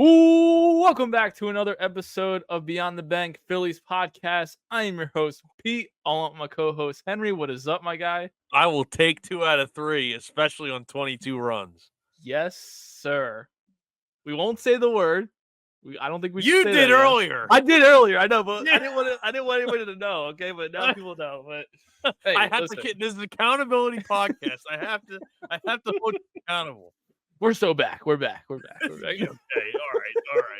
Ooh, welcome back to another episode of Beyond the Bank Phillies podcast. I am your host, Pete, along with my co-host, Henry. What is up, my guy? I will take 2 out of 3, especially on 22 runs. Yes, sir. We won't say the word. I don't think we should You say that did yet. earlier. I did earlier, I know, but I Yeah. didn't want to. I didn't want anybody to know. Okay, but now people know. But hey, I have to listen, this is an accountability podcast. I have to hold you accountable. we're so back. We're back. We're back. We're back. Yeah, okay, all right.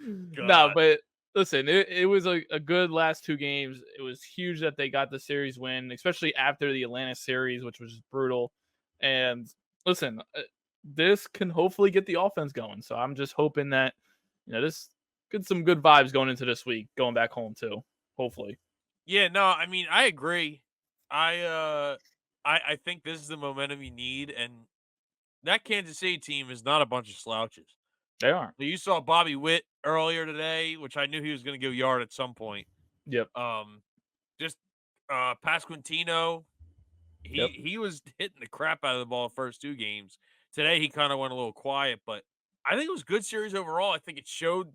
No, God. but listen, it was a good last two games. It was huge that they got the series win, especially after the Atlanta series, which was brutal. And listen, this can hopefully get the offense going. So I'm just hoping that this get some good vibes going into this week, going back home too. Hopefully, Yeah, no, I mean, I agree. I think this is the momentum you need, and that Kansas City team is not a bunch of slouches. they are. So you saw Bobby Witt earlier today, which I knew he was gonna go yard at some point. Yep. Um, just Pasquantino, Yep. he was hitting the crap out of the ball the first 2 games. Today he kind of went a little quiet, but I think it was a good series overall. I think it showed,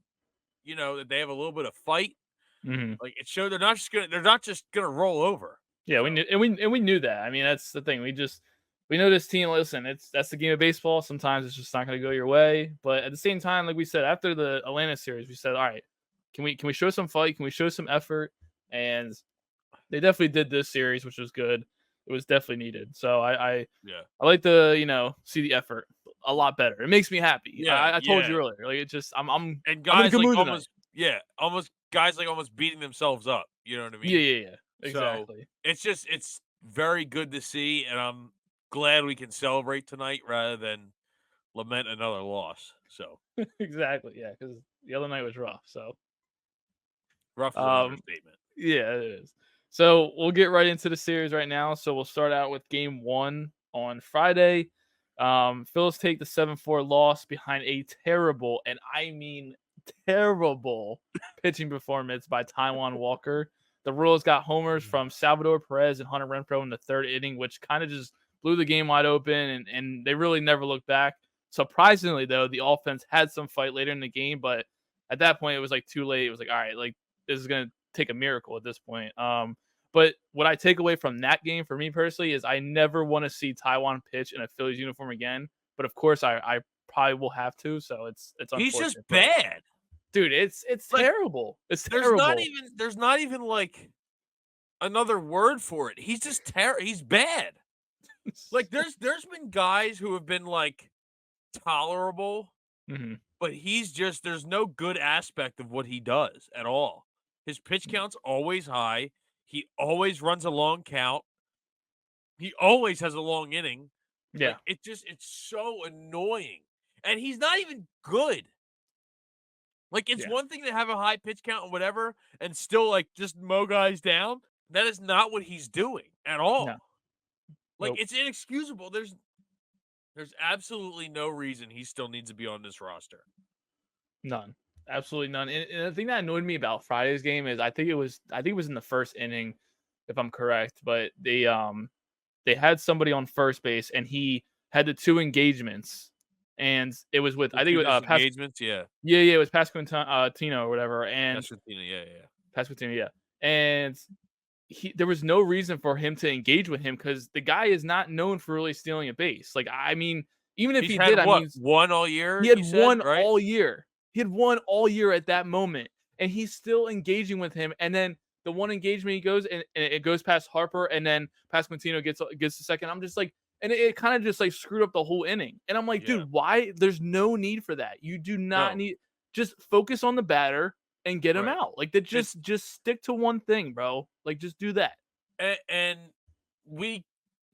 that they have a little bit of fight. Hmm. Like it showed they're not just gonna roll over. Yeah, we So knew, and we knew that. I mean, that's the thing. We know this team. Listen, that's the game of baseball. Sometimes it's just not going to go your way. But at the same time, like we said after the Atlanta series, we said, all right, can we show some fight? Can we show some effort? And they definitely did this series, which was good. It was definitely needed. So yeah, I like to see the effort a lot better. It makes me happy. yeah, I told yeah. you earlier, like it just And I'm in a guys good like mood tonight. almost, yeah, almost guys like almost beating themselves up. You know what I Yeah, mean? yeah, yeah. So Exactly. it's very good to see, and I'm glad we can celebrate tonight rather than lament another loss. So Exactly. Yeah, because the other night was rough. So rough is an um understatement. yeah, it is. So we'll get right into the series right now. So we'll start out with game one on Friday. Phillies take the 7-4 loss behind a terrible, and I mean terrible, pitching performance by Taiwan Walker. The Royals got homers from Salvador Perez and Hunter Renfroe in the third inning, which kind of just blew the game wide open, and they really never looked back. Surprisingly, though, the offense had some fight later in the game, but at that point, it was like too late. It was like, all right, like this is gonna take a miracle at this point. But what I take away from that game for me personally is I never want to see Taiwan pitch in a Phillies uniform again. But of course, I probably will have to. So it's He's just unfortunate. But bad. dude, it's Like terrible. It's there's not terrible. even there's not even like another word for it. He's just he's bad. Like there's been guys who have been like tolerable, Hmm. but he's just there's no good aspect of what he does at all. His pitch count's always high. He always runs a long count. He always has a long inning. Yeah, Like it's so annoying. And he's not even good. Like it's yeah, one thing to have a high pitch count and whatever and still like just mow guys down. That is not what he's doing at no, all. Like nope, it's inexcusable. There's absolutely no reason he still needs to be on this roster. none, absolutely none. And the thing that annoyed me about Friday's game is I think it was in the first inning, if I'm correct. But they had somebody on first base, and he had the two engagements, and it was with The I think two Pas. disengagements, yeah. Yeah, it was Pasquantino or whatever, and Estrotina, yeah. Pasquantino, yeah, and there was no reason for him to engage with him because the guy is not known for really stealing a base. Like I mean, even if He's he had did, I what? mean, One all year, he had you said, won right? all year. He had won all year at that moment, and he's still engaging with him. And then the one engagement he goes and it goes past Harper, and then Pasquantino gets the second. I'm just like, and it kind of just like screwed up the whole inning. And I'm like, Yeah. dude, why? There's no need for that. You do not No. need. Just focus on the batter and get him Right. out. Like that. It's Just stick to one thing, bro. Like just do that. and we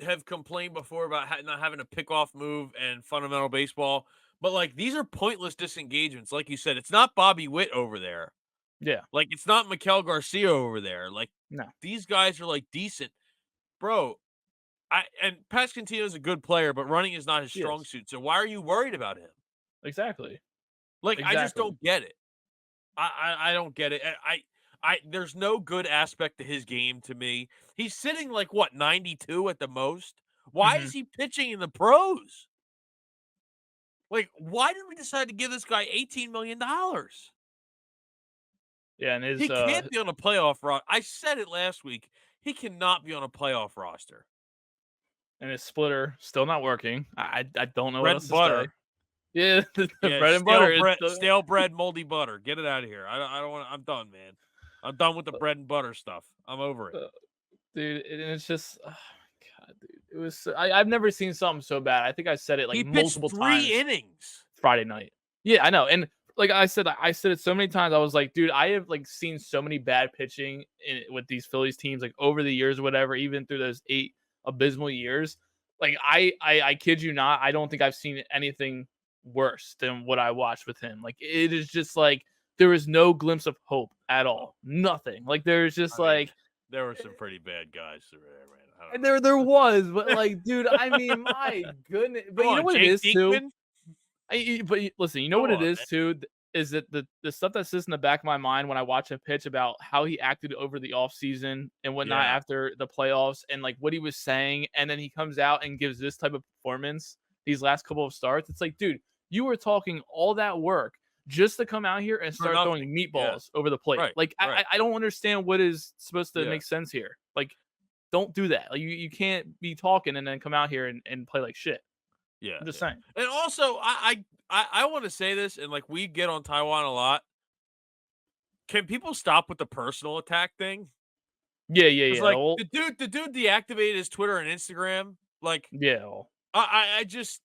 have complained before about not having a pickoff move and fundamental baseball, but like these are pointless disengagements. Like you said, it's not Bobby Witt over there. Yeah. Like it's not Miguel Garcia over there. Like No. these guys are like decent, bro. And Pasquantino's a good player, but running is not his strong Yes. suit. So why are you worried about him? Exactly. Like I just Exactly. don't get it. I don't get it. I there's no good aspect to his game to me. He's sitting like what 92 at the most. Why Hmm. is he pitching in the pros? Like, why did we decide to give this guy $18 million? Yeah, and his He can't be on a playoff roster. I said it last week. He cannot be on a playoff roster. splitter still not working. I don't know what Bread else and to say. butter. Yeah, the Yeah, bread and butter is stale bread, moldy butter. Get it out of here. I don't want. I'm done, man. I'm done with the bread and butter stuff. I'm over it. uh, dude, and it's just oh my god, dude. It was I've never seen something so bad. I think I said it like He pitched multiple 3 times innings. Friday night. Yeah, I know. And like I said it so many times. I was like, dude, I have like seen so many bad pitching with these Phillies teams like over the years or whatever, even through those 8 abysmal years. Like I kid you not, I don't think I've seen anything worse than what I watched with him. Like it is just like there is no glimpse of hope at all. Nothing. Like there's just I mean, like there were some pretty bad guys through there, man. I don't and know. there was, but like, dude, I mean, my goodness. Come But you know on, what it Jake is too? Diekman. Listen, you know Come what it on, is man. too is that the stuff that sits in the back of my mind when I watch him pitch about how he acted over the offseason and whatnot Yeah. after the playoffs and like what he was saying, and then he comes out and gives this type of performance these last couple of starts. It's like, dude, you were talking all that work just to come out here and For start nothing. throwing Yeah. meatballs over the plate. Right. Like Right. I don't understand what is supposed to Yeah. make sense here. Like, don't do that. Like you can't be talking and then come out here and play like shit. Yeah. I'm just Yeah. saying. And also, I want to say this, and like we get on Taiwan a lot. Can people stop with the personal attack thing? Yeah, Because yeah. like Well, the dude deactivated his Twitter and Instagram. Like yeah. Well, I just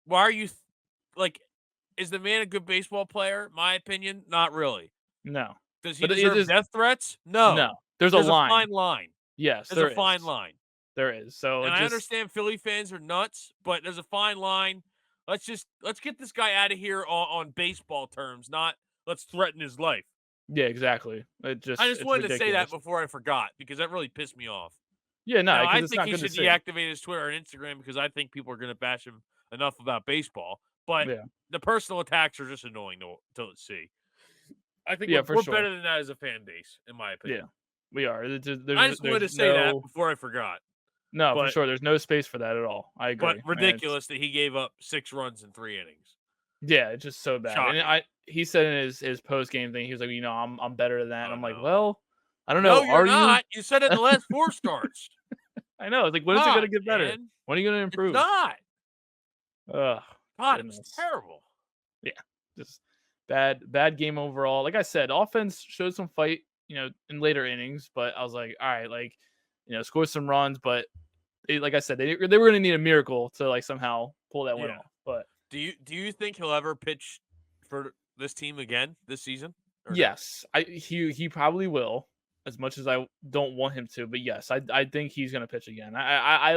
why are you like is the man a good baseball player? My opinion, not really. no. Does he But it deserve is death threats? no. No. There's a There's a line. fine line. Yes, There's a there fine is. line. There is. So And it I just understand Philly fans are nuts, but there's a fine line. Let's get this guy out of here on baseball terms, not let's threaten his life. yeah, exactly. I just It's wanted to say that ridiculous. before I forgot because that really pissed me off. Yeah, no, Now, because I it's think not he good to should see. deactivate his Twitter and Instagram because I think people are going to bash him enough about baseball. But Yeah. the personal attacks are just annoying to see. I think Yeah, for we're sure. better than that as a fan base, in my Yeah. opinion. We are. I just wanted There's to say that no before I forgot. no, for But sure. There's no space for that at all. I but agree. And it's ridiculous that he gave up 6 runs in 3 innings. yeah, it's just so bad. And Shocking. he said in his post game thing, he was like, I'm better than that. And Oh I'm like, no. well, I don't No, know. you're Are you? not. You said it the last 4 starts. I know. It's like, when is it gonna God, get better? man. When are you gonna It's improve? not. Ugh, God, it was goodness. terrible. Yeah, just bad game overall. Like I said, offense showed some fight, in later innings, but I was like, all right, like, score some runs, but like I said, they were gonna need a miracle to like somehow pull that one Yeah. off. But Do you think he'll ever pitch for this team again this season or no? yes, he probably will, as much as I don't want him to. But yes, I think he's gonna pitch again. I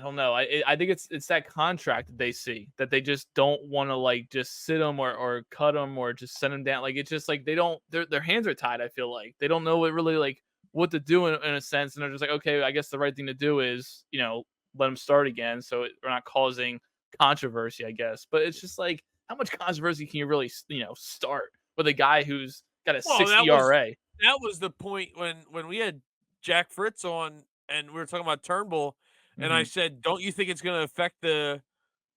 don't know. I think it's that contract that they see that they just don't want to like just sit him or cut him or just send him down. Like it's just like they don't their hands are tied. I feel like they don't know what really like what to do in a sense, and they're just like, okay, I guess the right thing to do is let him start again, so we're not causing controversy, I guess. But it's just like how much controversy can you really start with a guy who's got a Well, 6 ERA? that was the point when we had Jack Fritz on and we were talking about Turnbull, and I Hmm. said, "Don't you think it's going to affect the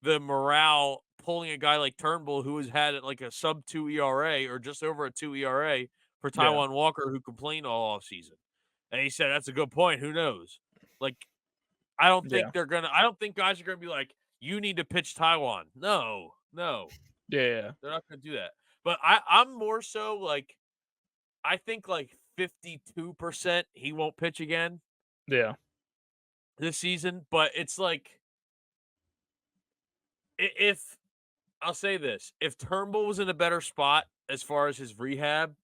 morale pulling a guy like Turnbull who has had like a sub 2 ERA or just over a 2 ERA for Yeah, Taiwan Walker who complained all off season?" And he said, "That's a good point. Who knows?" Like yeah, I don't think guys are going to be like, "You need to pitch Taiwan." No. No. yeah, yeah, They're not going to do that. But I'm more so like I think like 52% he won't pitch again yeah, this season, but it's like if I'll say this, if Turnbull was in a better spot as far as his rehab,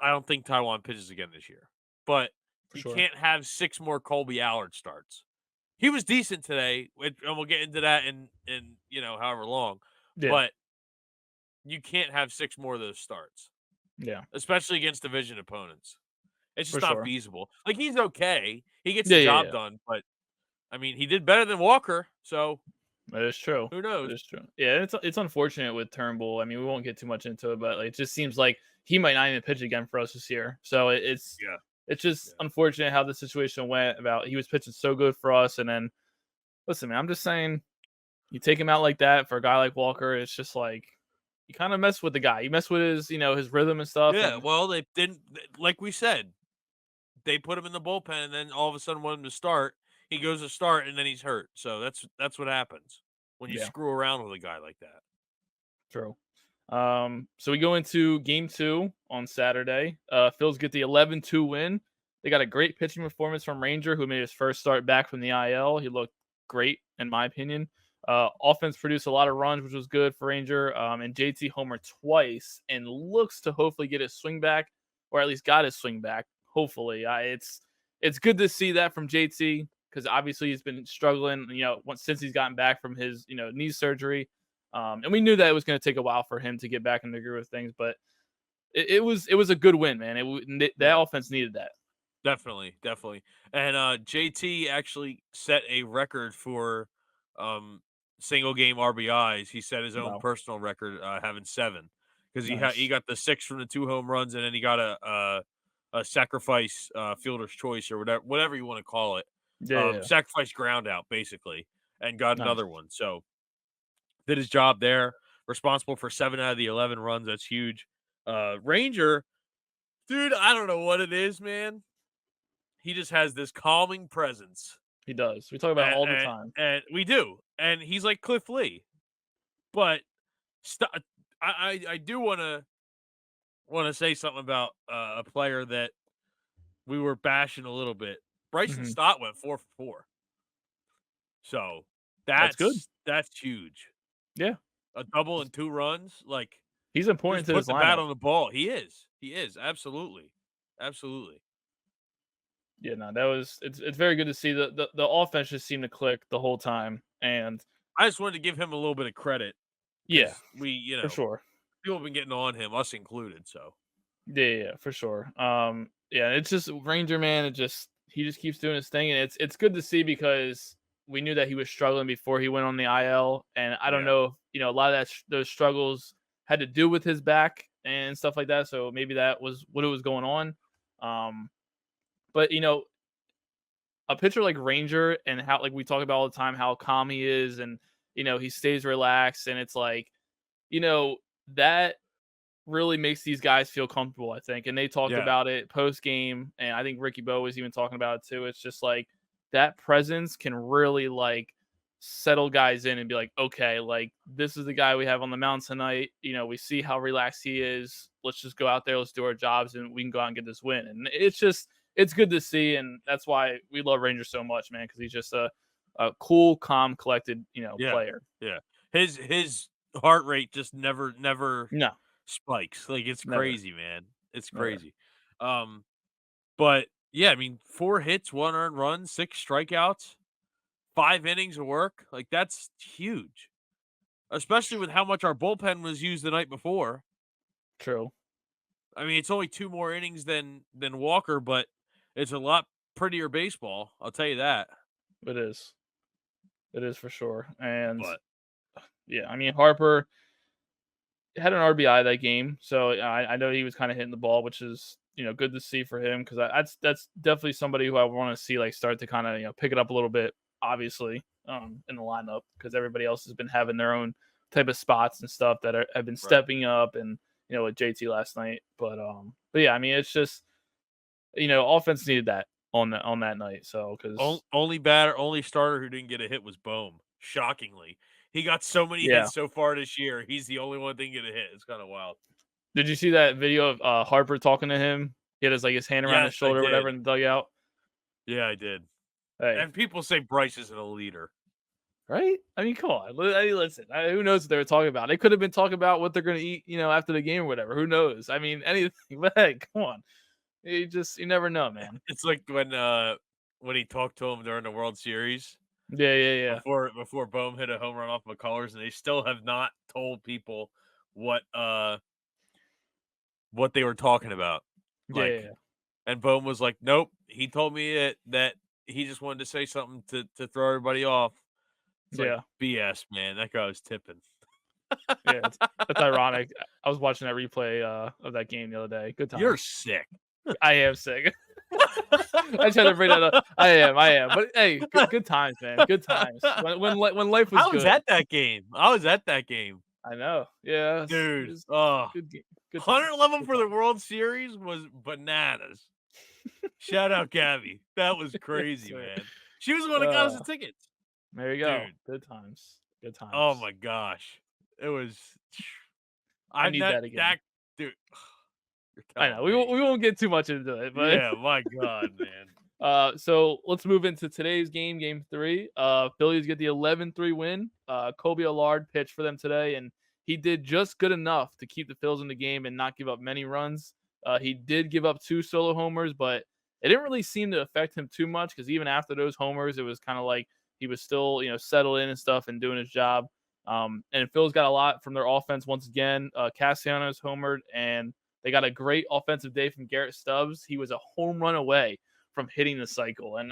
I don't think Taiwan pitches again this year. But for you sure. can't have 6 more Colby Allard starts. He was decent today, and we'll get into that in however long. Yeah, But you can't have 6 more of those starts, yeah, especially against division opponents. It's for just not sure. feasible. Like he's okay. He gets the Yeah, yeah, job yeah. done, but I mean, he did better than Walker, so That is true. who knows? That is true. Yeah, it's unfortunate with Turnbull. I mean, we won't get too much into it, but like, it just seems like he might not even pitch again for us this year. So Yeah, it's just yeah. unfortunate how the situation went. About he was pitching so good for us, and then listen, man, I'm just saying, You take him out like that for a guy like Walker, it's just like you kind of mess with the guy. You mess with his, his rhythm and stuff. Yeah, And well, they didn't like we said, they put him in the bullpen and then all of a sudden want him to start. He goes to start and then he's hurt. So that's what happens when you yeah, screw around with a guy like that. true. So we go into game 2 on Saturday. Phils get the 11-2 win. They got a great pitching performance from Ranger, who made his first start back from the IL. He looked great, in my opinion. Offense produced a lot of runs, which was good for Ranger. And JT homered twice and looks to hopefully get his swing back, or at least got his swing back. Hopefully, it's good to see that from JT because obviously he's been struggling. Since he's gotten back from his knee surgery. And we knew that it was going to take a while for him to get back in the groove of things, but it was a good win, man. That Yeah. offense needed that. Definitely, definitely. And JT actually set a record for um single game RBIs. He set his own Wow, personal record, having 7 because he nice. got the 6 from the 2 home runs, and then he got a sacrifice fielder's choice or whatever you want to call it, Yeah, yeah, yeah. sacrifice ground out basically, and got Nice. another one. So did his job there. Responsible for 7 out of the 11 runs. That's huge. Ranger, dude, I don't know what it is, man. He just has this calming presence, He does. We talk about it and all the and, time. and we do, and he's like Cliff Lee, but st- I do want to say something about a player that we were bashing a little bit. Bryson Hmm. Stott went 4 for 4, so That's good. that's huge. Yeah, A double and 2 runs, like he's important just to put this the bat lineup. on the ball. He is absolutely, absolutely. Yeah, no, it's very good to see the offense just seemed to click the whole time, and I just wanted to give him a little bit of credit yeah, because for sure. people have been getting on him, us included. So Yeah, yeah, yeah, for sure. Yeah, it's just Ranger man. He just keeps doing his thing, and it's good to see because we knew that he was struggling before he went on the IL, and I don't yeah, know if a lot of those struggles had to do with his back and stuff like that. So maybe that was what it was going on. But a pitcher like Ranger and how like we talk about all the time how calm he is, and he stays relaxed, and it's like that really makes these guys feel comfortable, I think. And they talked yeah, about it post game, and I think Ricky Bo was even talking about it too. It's just like that presence can really like settle guys in and be like, okay, like this is the guy we have on the mound tonight. We see how relaxed he is. Let's just go out there, let's do our jobs, and we can go out and get this win. And it's good to see, and that's why we love Rangers so much, man, because he's just a cool, calm, collected, yeah, player. yeah. His heart rate just never No, spikes. Like it's never, crazy, man. It's never. crazy. Um, but yeah, I mean, 4 hits, 1 earned run, 6 strikeouts, 5 innings of work. Like that's huge, especially with how much our bullpen was used the night before. True. I mean, it's only 2 more innings than Walker, but it's a lot prettier baseball. I'll tell you that. It is. It is for sure. And But yeah, I mean Harper had an RBI that game, so I know he was kind of hitting the ball, which is good to see for him because that's definitely somebody who I want to see like start to kind of pick it up a little bit, obviously, in the lineup because everybody else has been having their own type of spots and stuff that have been right. stepping up, and with JT last night, but yeah, I mean it's just offense needed that on that night, so because Only batter, only starter who didn't get a hit was Bohm. Shockingly, he got so many yeah. hits so far this year. He's the only one that didn't get a hit. It's kind of wild. Did you see that video of Harper talking to him? He had his hand around his Yes, I shoulder or whatever did. in the dugout. Yeah, I did. Hey, And people say Bryce isn't a leader. right? I mean, come on. I mean, listen, who knows what they were talking about? They could have been talking about what they're going to eat, after the game or whatever. Who knows? I mean, anything. But hey, come on. You never know, man. It's like when he talked to him during the World Series Yeah, yeah, yeah, before Bohm hit a home run off McCullers, and they still have not told people what what they were talking about. yeah, yeah, Like, yeah. and Bohm was like, "Nope." He told me that he just wanted to say something to throw everybody off. It's like Yeah. BS, man. That guy was tipping. Yeah, that's ironic. I was watching that replay of that game the other day. Good You're times. sick. I am sick. I tried to bring that up. I am. But hey, good times, man. Good times. When life was I was good. at that game. I was at that game. I know. Yeah, Dude, it's oh, good good times. 111 Good for times. the World Series was bananas. Shout out Gabby. That was Yes, crazy, sir. man. She was the one that got us Uh, the tickets. there you go. Dude, Good times. Good oh times. my gosh. It was I I'm need not that again. that dude, you're I know. telling me. We won't get too much into it, but Yeah, my god, man. so let's move into today's game, game three. Phillies get the 11-3 win. Kobe Allard pitched for them today, and he did just good enough to keep the Phils in the game and not give up many runs. He did give up 2 homers, but it didn't really seem to affect him too much because even after those homers, it was kind of like he was still, settled in and stuff and doing his job. And Phil's got a lot from their offense once again. Castellanos homered, and they got a great offensive day from Garrett Stubbs. He was a home run away from hitting the cycle. And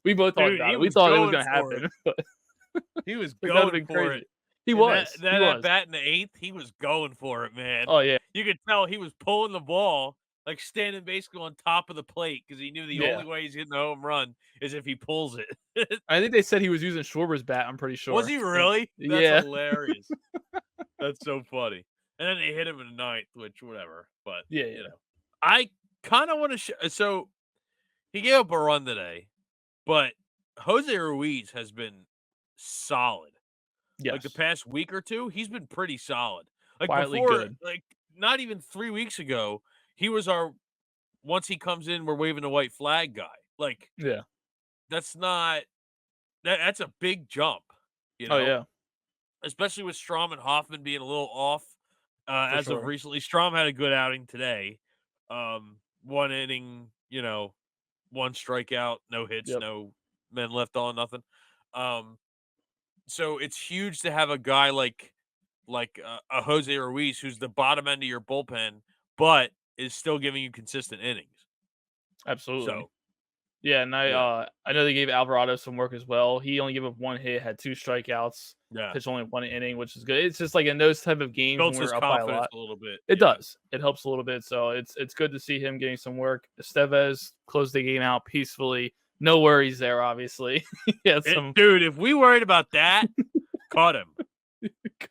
we both talked Dude, about he it. We was thought it was going going to for it. happen, but He was like, that'd have going been for crazy. it. He And that was. He that at was. bat in the 8th, he was going for it, man. Oh yeah, You could tell he was pulling the ball, like standing basically on top of the plate because he knew the yeah. only way he's getting the home run is if he pulls it. I think they said he was using Schwarber's bat. I'm pretty Was sure. he really? That's Yeah, hilarious. That's so funny. And then they hit him in the ninth, which whatever. But yeah, yeah. I kind of want to. So he gave up a run today, but Jose Ruiz has been solid. Like the Yes, past week or two, he's been pretty solid. Like quietly before, good. like not even 3 weeks ago, he was our once he comes in, we're waving the white flag guy. Like Yeah. that's not that's a big jump, Oh yeah, especially with Strom and Hoffman being a little off for as of sure. recently. Strom had a good outing today. 1 inning, 1 strikeout, no hits, Yep. no men left on, nothing. Um, so it's huge to have a guy like a Jose Ruiz who's the bottom end of your bullpen, but is still giving you consistent innings. Absolutely. So Yeah, and yeah, I know they gave Alvarado some work as well. He only gave up 1 hit, had 2 strikeouts, yeah, pitched only 1 inning, which is good. It's just like in those type of games when builds his we're up by a confidence lot. a little bit. It Yeah, does. It helps a little bit. So it's good to see him getting some work. Estevez closed the game out peacefully. No worries there, obviously. He had some dude. If we worried about that, cut him.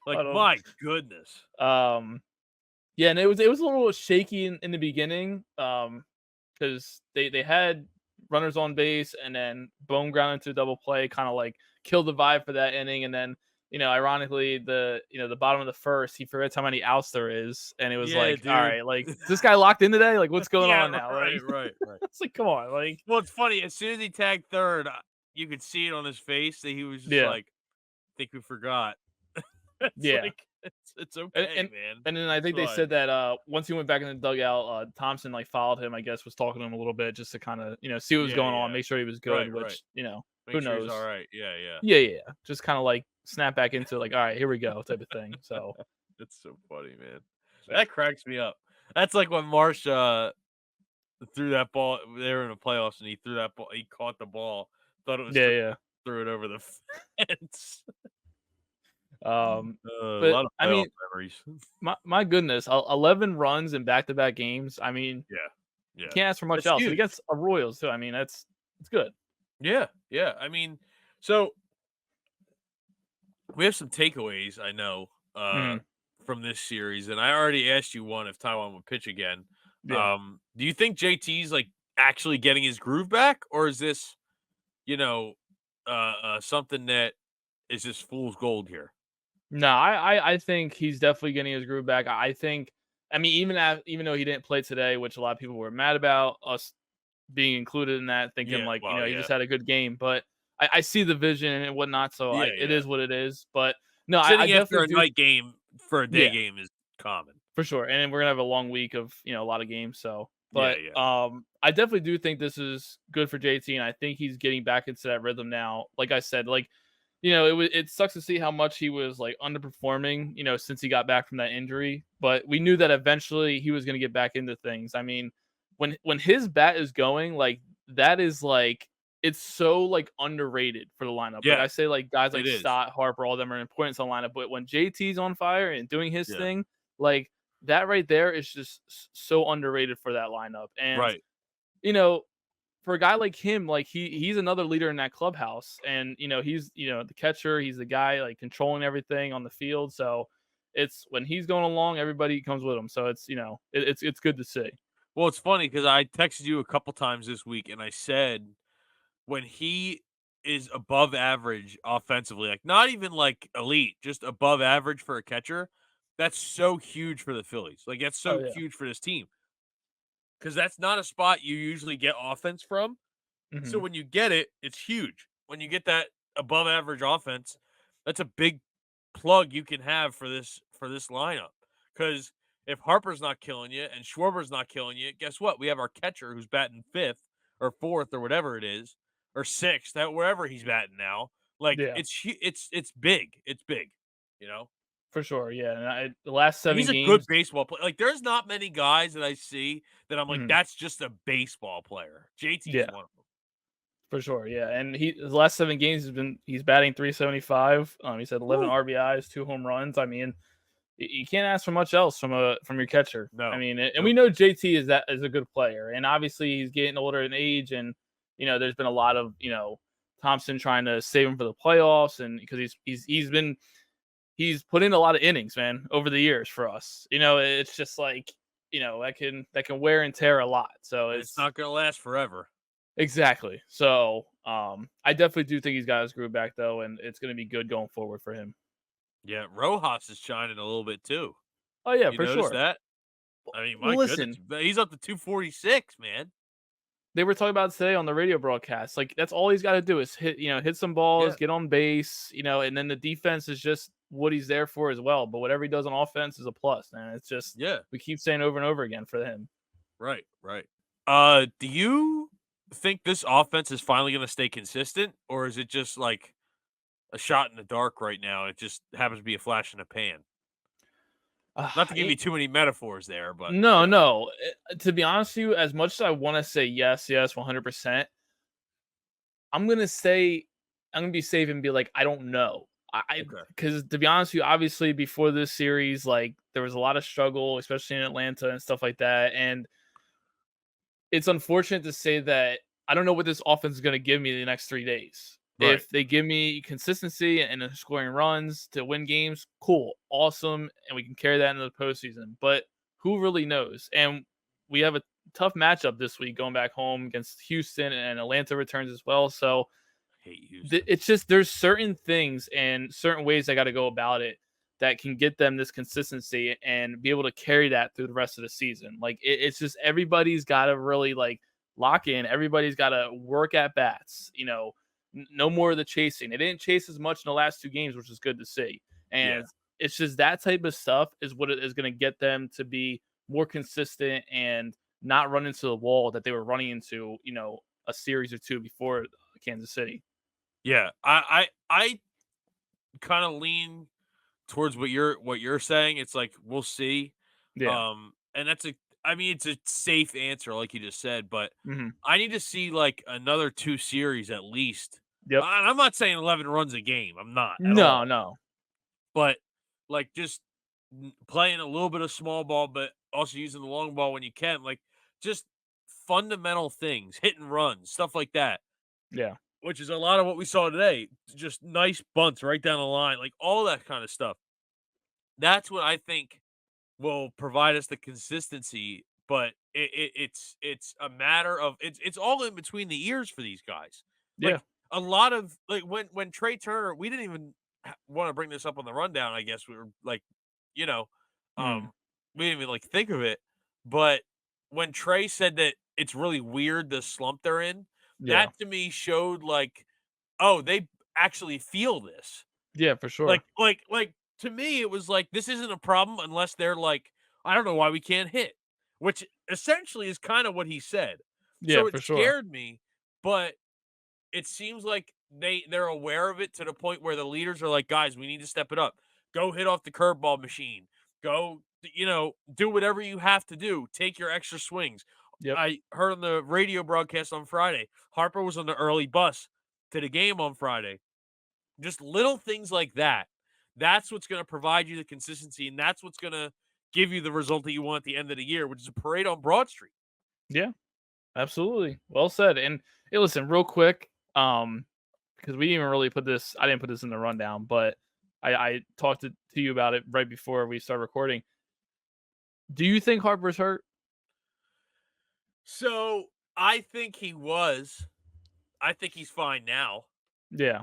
Like caught him. my goodness. Yeah, and it was a little shaky in the beginning. Because they had runners on base and then Bone ground into a double play, kind of like killed the vibe for that inning. And then, ironically, the bottom of the first, he forgets how many outs there is, and it was Yeah, like, all dude. right, like, is this guy locked in today? Like, what's going Yeah, on now? Like, right. it's like, come on, like, Well, it's funny. As soon as he tagged third, you could see it on his face that he was just yeah, like, "Think we forgot." It's yeah. like it's And okay, and, man. and then I It's think they fine. said that once he went back in the dugout, Thompson like followed him. I guess was talking to him a little bit just to kind of see what was Yeah, going on, yeah. make sure he was good. Right. Which Make who sure he's all knows? right. Yeah. Yeah. Just kind of like snap back into like, all right, here we go, type of thing. So It's so funny, man. yeah, That cracks me up. That's like when Marsh threw that ball. They were in the playoffs, and he threw that ball. He caught the ball. Thought it was yeah. threw it over the fence. A But lot of I playoff mean, memories. my goodness, 11 runs in back-to-back games. I mean, Yeah, you yeah. can't ask for much That's else. And huge. against a Royals too. I mean, it's good. Yeah. I mean, so we have some takeaways. I know Mhm. from this series, and I already asked you one if Taiwan would pitch again. Yeah. Do you think JT's like actually getting his groove back, or is this, something that is just fool's gold here? No, I think he's definitely getting his groove back. I think, I mean, even though he didn't play today, which a lot of people were mad about us being included in that, thinking Yeah. like, Well, he yeah. just had a good game. But I see the vision and whatnot, so it Yeah. is what it is. But no, I Sitting after definitely a do. night game for a day Yeah, game is common. for sure. And we're gonna have a long week of a lot of games. So, but Yeah. I definitely do think this is good for JT, and I think he's getting back into that rhythm now. Like I said, like it sucks to see how much he was like underperforming, since he got back from that injury. But we knew that eventually he was going to get back into things. I mean, when his bat is going, like that is like it's so like underrated for the lineup. Like Yeah, I say, like guys it like is. Stott, Harper, all them are important to the lineup. But when JT's on fire and doing his Yeah. thing, like that right there is just so underrated for that lineup. And Right. you know, for a guy like him, like he's another leader in that clubhouse, and he's the catcher, he's the guy like controlling everything on the field. So it's when he's going along, everybody comes with him. So it's good to see. Well, it's funny because I texted you a couple times this week, and I said when he is above average offensively, like not even like elite, just above average for a catcher, that's so huge for the Phillies. Like that's Oh so yeah. huge for this team because that's not a spot you usually get offense from. So Hmm. when you get it, it's huge. When you get that above average offense, that's a big plug you can have for this lineup. Because if Harper's not killing you and Schwarber's not killing you, guess what? We have our catcher who's batting fifth or fourth or whatever it is, or sixth, that wherever he's batting now. Like Yeah, it's big. It's big. You know, for sure. Yeah, and the last and seven he's a good games. baseball player. Like there's not many guys that I see that I'm like Mhm, that's just a baseball player. JT's yeah, one of them. for sure. Yeah, and his last 7 games he's batting 375. He's had 11 Woo. RBIs, 2 home runs. I mean, you can't ask for much else from your catcher. I No. mean, and we Nope. know JT is a good player, and obviously he's getting older in age, and there's been a lot of Thompson trying to save him for the playoffs, and because he's put in a lot of innings, man, over the years for us. It's just like that can wear and tear a lot. So And it's it's not gonna last forever. exactly. So I definitely do think he's got his groove back though, and it's going to be good going forward for him. Yeah, Rojas is shining a little bit too. Oh yeah, You for notice sure. that? I mean, my Well, goodness, listen, he's up to 246, man. they were talking about it today on the radio broadcast. Like that's all he's got to do is hit some Yeah, balls, get on base, and then the defense is just what he's there for as well. But whatever he does on offense is a plus, man. It's just yeah, we keep saying over and over again for him. right, right. Do you think this offense is finally gonna stay consistent, or is it just like a shot in the dark right now? It just happens to be a flash in the pan. Not to give you It, too many metaphors there, but no, no. To be honest with you, as much as I want to say yes, yes, 100%, I'm gonna say I'm gonna be safe and be like, I don't know. I okay, because to be honest with you, obviously before this series, like there was a lot of struggle, especially in Atlanta and stuff like that. And it's unfortunate to say that I don't know what this offense is gonna give me the next 3 days. right. If they give me consistency and scoring runs to win games, cool, awesome, and we can carry that into the postseason. But who really knows? And we have a tough matchup this week going back home against Houston, and Atlanta returns as well. So Hate Houston. it's just there's certain things and certain ways I got to go about it that can get them this consistency and be able to carry that through the rest of the season. Like it's just everybody's got to really like lock in. Everybody's got to work at bats. No more of the chasing. They didn't chase as much in the last 2 games, which is good to see. Yeah, And it's just that type of stuff is what it is going to get them to be more consistent and not run into the wall that they were running into. A series or two before Kansas City. yeah. I kind of lean towards what you're saying. It's like we'll see. Yeah. And that's a I mean it's a safe answer like you just said, but Mhm. I need to see like another 2 series at least. Yep. And I'm not saying 11 runs a game. I'm not at No, all. no. But like just playing a little bit of small ball but also using the long ball when you can, like just fundamental things, hit and runs, stuff like that, Yeah. which is a lot of what we saw today. Just nice bunts right down the line, like all that kind of stuff. That's what I think will provide us the consistency, but it's a matter of it's all in between the ears for these guys. Yeah. Like a lot of like when Trey Turner, we didn't even want to bring this up on the rundown. I guess we were like, you know, Mm. um, we didn't even like think of it, but when Trey said that it's really weird the slump they're in, Yeah. that to me showed like, oh, they actually feel this. Yeah, for Like sure. like like, to me, it was like, this isn't a problem unless they're like, "I don't know why we can't hit," which essentially is kinda what he said. Yeah, So it for sure. scared me, but it seems like they're aware of it to the point where the leaders are like, "Guys, we need to step it up. Go hit off the curveball machine. Go, do whatever you have to do. Take your extra swings." Yep. I heard on the radio broadcast on Friday, Harper was on the early bus to the game on Friday. Just little things like that. That's what's going to provide you the consistency, and that's what's going to give you the result that you want at the end of the year, which is a parade on Broad Street. Yeah. Absolutely. Well said. And hey, listen, real quick, because we didn't even really put this, I didn't put this in the rundown, but I talked to you about it right before we start recording. Do you think Harper's hurt? So I think he was. I think he's fine now. Yeah.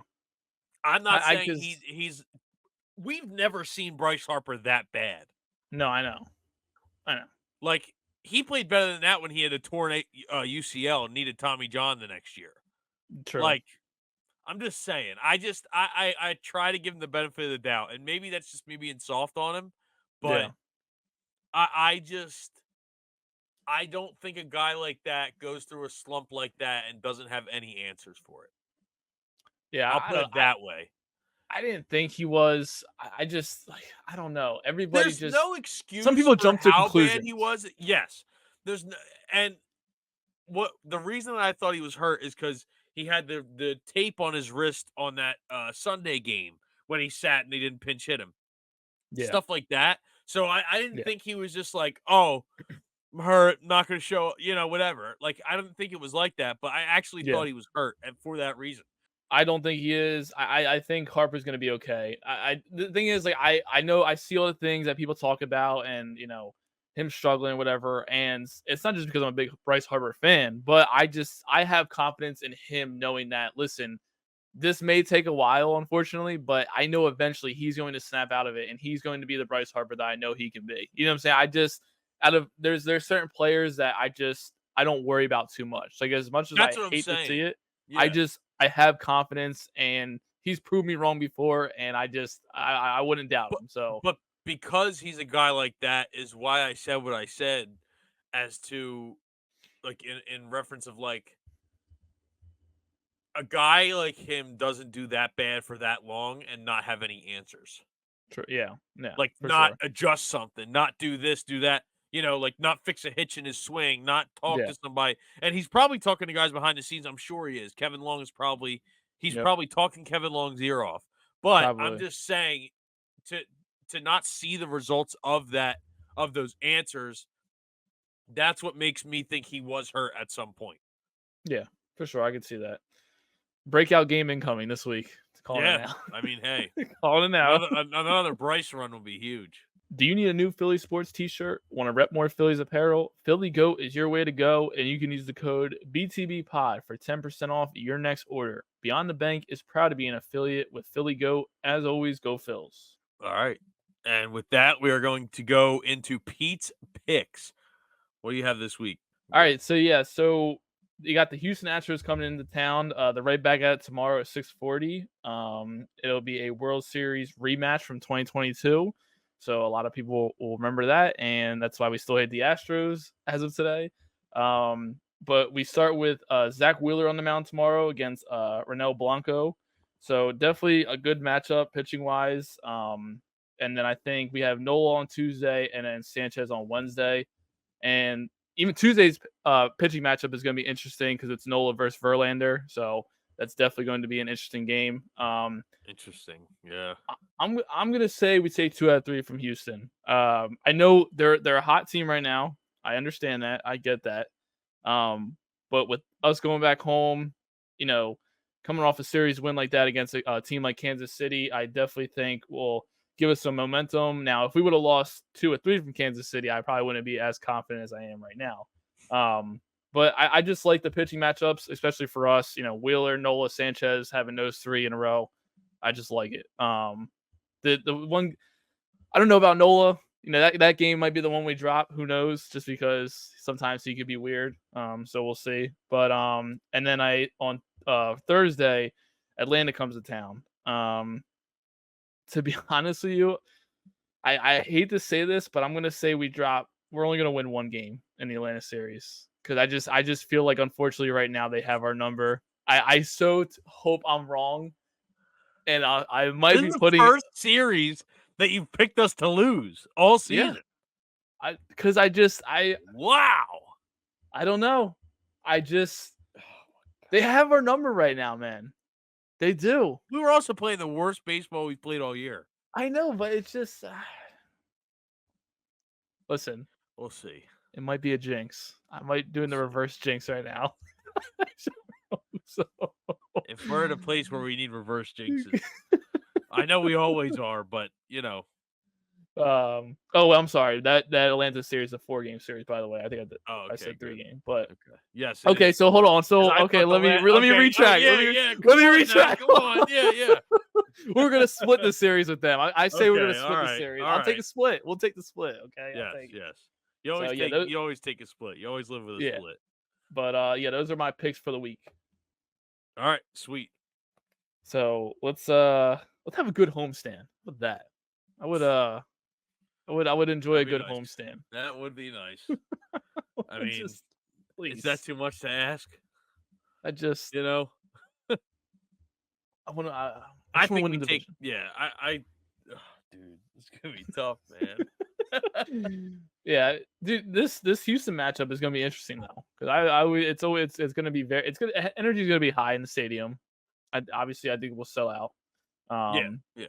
I'm not saying Because, he's. We've never seen Bryce Harper that bad. no, I know. I know. Like he played better than that when he had a torn UCL and needed Tommy John the next year. True. Like I'm just saying. I try to give him the benefit of the doubt, and maybe that's just me being soft on him, but Yeah. I just I don't think a guy like that goes through a slump like that and doesn't have any answers for it. Yeah. I'll put it that way. I didn't think he was. I just, like, I don't know. Everybody There's just, no some excuse people for jump to how bad he conclusions. was. Yes. There's no, and what the reason I thought he was hurt is because he had the tape on his wrist on that Sunday game when he sat and they didn't pinch hit him. Yeah. Stuff like that. So I didn't Yeah. think he was just like, oh, I'm hurt, not gonna show, whatever. Like I didn't think it was like that, but I actually Yeah. thought he was hurt, and for that reason. I don't think he is. I think Harper's gonna be okay. The thing is, like, I know I see all the things that people talk about, and him struggling, whatever. And it's not just because I'm a big Bryce Harper fan, but I have confidence in him knowing that. Listen, this may take a while, unfortunately, but I know eventually he's going to snap out of it, and he's going to be the Bryce Harper that I know he can be. You know what I'm saying? I just out of there's certain players that I don't worry about too much. Like, as much as That's I what I'm hate to see saying. it, Yeah. I have confidence, and he's proved me wrong before, and I wouldn't doubt But him. So but because he's a guy like that is why I said what I said as to like in reference of like a guy like him doesn't do that bad for that long and not have any answers. yeah, yeah, Like for not sure. adjust something, not do this, do that, like not fix a hitch in his swing, not talk Yeah, to somebody. And he's probably talking to guys behind the scenes. I'm sure he is. He's yep, probably talking Kevin Long's ear off. But I'm probably. just saying to not see the results of those answers, that's what makes me think he was hurt at some point. Yeah, for sure. I can see that. Breakout game incoming this week. Calling it Yeah. now. I mean, hey, Calling it now. another Bryce run will be huge. Do you need a new Philly sports t-shirt? Want to rep more Phillies apparel? Philly Goat is your way to go, and you can use the code BTBPOD for 10% off your next order. Beyond the Bank is proud to be an affiliate with Philly Goat. As always, go Phils. All right. And with that, we are going to go into Pete's picks. What do you have this week? All right, so you got the Houston Astros coming into town. They're right back at it tomorrow at 6:40. It'll be a World Series rematch from 2022. So a lot of people will remember that, and that's why we still hate the Astros as of today. But we start with Zach Wheeler on the mound tomorrow against Renel Blanco. So definitely a good matchup pitching wise. And then I think we have Nola on Tuesday, and then Sanchez on Wednesday. And even Tuesday's pitching matchup is going to be interesting because it's Nola versus Verlander. So that's definitely going to be an interesting game. Interesting. Yeah. I'm gonna say we take 2 out of 3 from Houston. I know they're a hot team right now. I understand that. I get that. But with us going back home, you know, coming off a series win like that against a team like Kansas City, I definitely think will give us some momentum. Now, if we would have lost 2 or 3 from Kansas City, I probably wouldn't be as confident as I am right now. But I just like the pitching matchups, especially for us. Wheeler, Nola, Sanchez having those 3 in a row. I just like it. The one I don't know about Nola. That game might be the one we drop. Who knows? Just because sometimes he could be weird. So we'll see. But and then I on Thursday, Atlanta comes to town. To be honest with you, I hate to say this, but I'm gonna say we drop. We're only gonna win one game in the Atlanta series because I just feel like unfortunately right now they have our number. I hope I'm wrong, and I might This is be the putting first series that you've picked us to lose all yeah. season. Because Wow. I don't know. I just they have our number right now, man. They do. We were also playing the worst baseball we've played all year. I know, but it's just listen. We'll see. It might be a jinx. I might doing the reverse jinx right now. So If we're at a place where we need reverse jinxes, I know we always are, but oh well, I'm sorry. That Atlanta series is a 4-game series, by the way. I think Oh, I okay, said 3 good. game, but Okay. Yes, it okay. is So hold 4. on. 'Cause So I okay, thought the let me okay. retract. Yeah. Let me Come on now, retract. come on. Yeah. We're gonna split the series with them. I say we're gonna Okay, split the alright, series. I'll take alright. the split. We'll take the split. Okay, I'll Yes, take it. yes. You So always yeah, take a split. You always live with a yeah. split. But yeah, those are my picks for the week. Alright, sweet. So let's have a good homestand with that. I would enjoy a That'd be good nice. homestand. That would be nice. I mean, Just is please. that too much to ask? I just You know? I want to. I I just want to think win we the take division. ugh, dude, it's gonna be tough, man. Yeah, dude, this Houston matchup is gonna be interesting though, because it's gonna be energy is gonna be high in the stadium. Obviously, I think we'll sell out. Um, Yeah.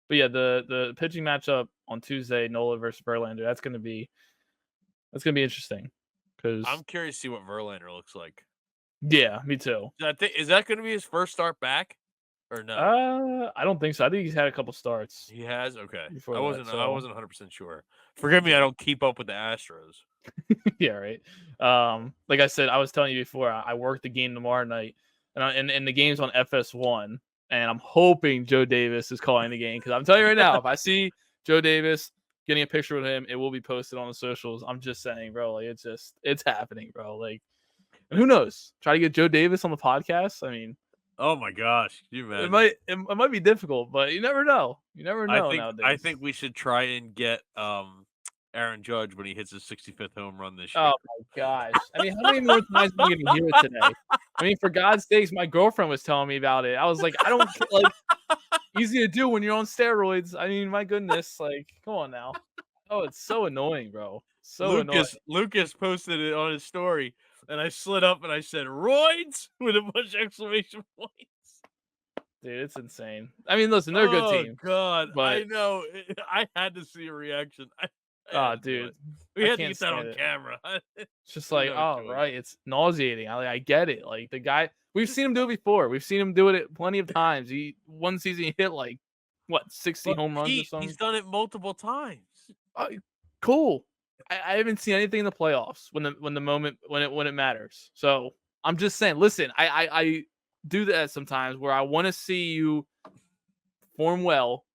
but yeah, the pitching matchup on Tuesday, Nola versus Verlander, that's gonna be interesting. Because I'm curious to see what Verlander looks like. yeah, me too. Is that gonna be his first start back? Or no? I don't think so. I think he's had a couple starts He has? Okay. before I that. wasn't So 100% sure. Forgive me, I don't keep up with the Astros. yeah, right. Like I said, I was telling you before, I work the game tomorrow night, and the game's on FS1, and I'm hoping Joe Davis is calling the game because I'm telling you right now, if I see Joe Davis getting a picture with him, it will be posted on the socials. I'm just saying, bro, like it's happening, bro. Like, and who knows? Try to get Joe Davis on the podcast. I mean, Oh my gosh, can you it imagine? might be difficult, but you never know. You never know I nowadays. think we should try and get Aaron Judge when he hits his 65th home run this year. Oh my gosh. I mean, how many more times am I gonna hear it today? I mean, for God's sakes, my girlfriend was telling me about it. I was like, I don't like easy to do when you're on steroids. I mean, my goodness, like, come on now. Oh, it's so annoying, bro. So annoying. Lucas posted it on his story, and I slid up and I said "roids" with a bunch of exclamation points. Dude, it's insane. I mean, listen, they're a good team. God, I But know. I had to see a reaction. I oh, had to do dude, it. We I had to can't get that stand on it. camera. It's just There's like, no oh, choice. right. It's nauseating. I get it. Like the guy, we've seen him do it before. We've seen him do it plenty of times. One season he hit like what 60 But home runs or he's something. done it multiple times. Cool. I haven't seen anything in the playoffs when it matters. So I'm just saying. Listen, I do that sometimes where I want to see you perform well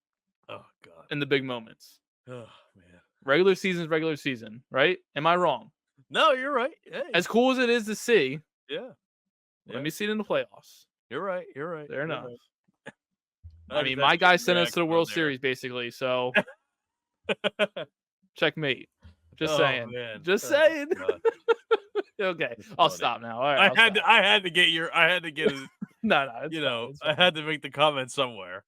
Oh God. in the big moments. Oh man. Regular season, right? Am I wrong? No, you're right. Hey. As cool as it is to see, Yeah. let me see it in the playoffs. You're right. You're right. Fair enough. Right. I mean, my guy sent us to the World Series, basically. So, checkmate. Just saying. Man. Just saying. Okay, I'll stop now. All right, I had to get it. No, It's I had to make the comment somewhere.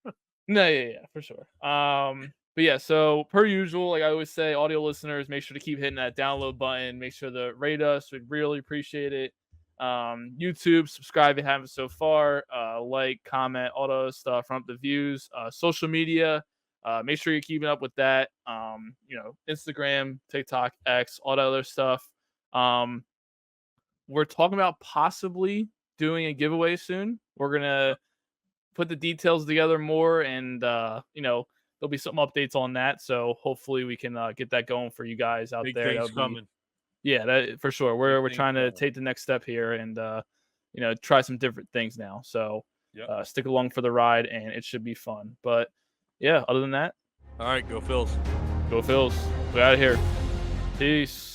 No, yeah, for sure. But yeah, so per usual, like I always say, audio listeners, make sure to keep hitting that download button. Make sure to rate us. We'd really appreciate it. YouTube, subscribe if you haven't so far. Like, comment, all those stuff, front the views. Social media, make sure you're keeping up with that. Instagram, TikTok, X, all that other stuff. We're talking about possibly doing a giveaway soon. We're gonna put the details together more, and there'll be some updates on that. So hopefully we can get that going for you guys out Big there. things coming. Yeah, that for sure. We're trying to take the next step here and try some different things now. So stick along for the ride, and it should be fun. But yeah, other than that, all right, go Phils. Go Phils. We're out of here. Peace.